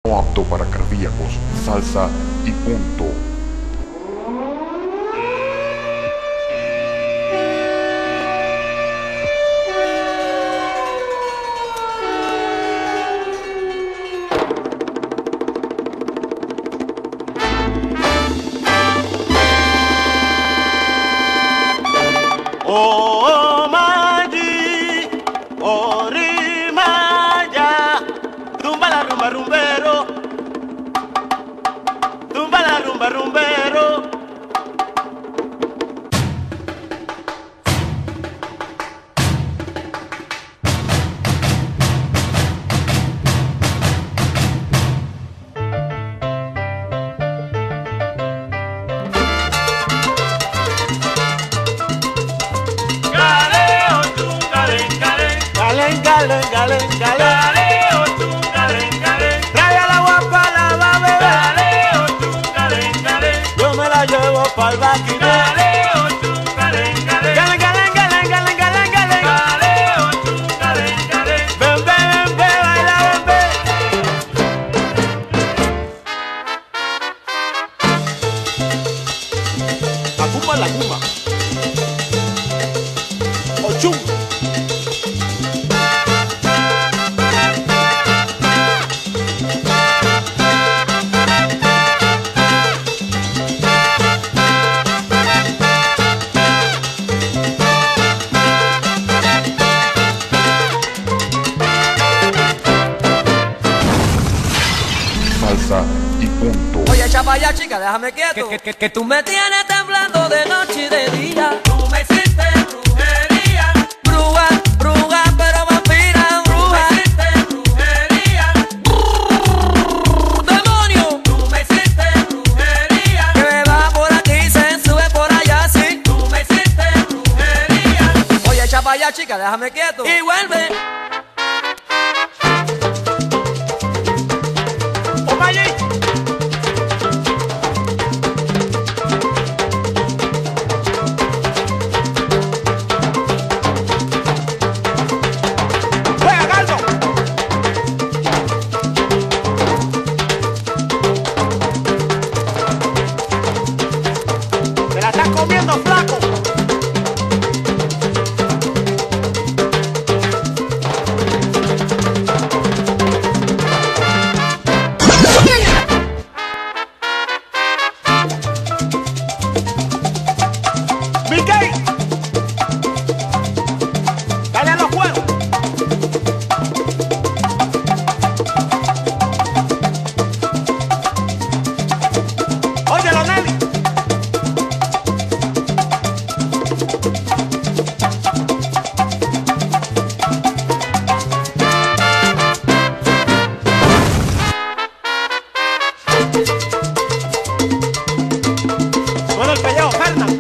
No apto para cardíacos, salsa y punto. Oh, Magi, oh, Rimaya, rumba la rumba rumbero, rumba la rumba rumbero. Galen, galen, galen. Galeo tú, galen, galen. Trae a la guapa, la va a beber. Galeo tú, galen, galen. Yo me la llevo pa'l baquineo. Galeo tú, galen, galen. Galen, galen, galen, galen, galen, galen. Galeo tú, galen, galen. Ven, ven, ven, baila, ven, ven. La cumba, la cumba. Ochum. Salsa y punto. Oye, chapaya, chica, déjame quieto. Que tú me tienes temblando de noche y de día. Tú me hiciste brujería. Bruja, bruja, pero vampira, bruja. Tú me hiciste brujería. ¡Demonio! Tú me hiciste brujería. Que va por aquí, se sube por allá, sí. Tú me hiciste brujería. Oye, chapaya, chica, déjame quieto. Y vuelve. Me la estás comiendo, flaco. Mickey, dale a los juegos. Óyelo, Nelly. Suena el pellejo, Fernan.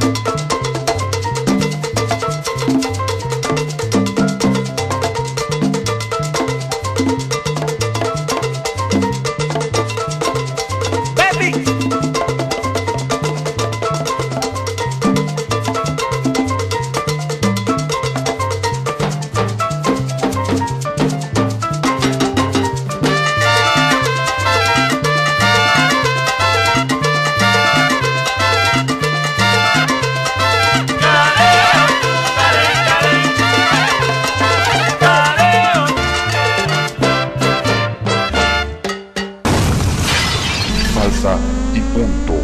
Baby. Galeo tú, galen, galen. Galeo. Salsa y punto.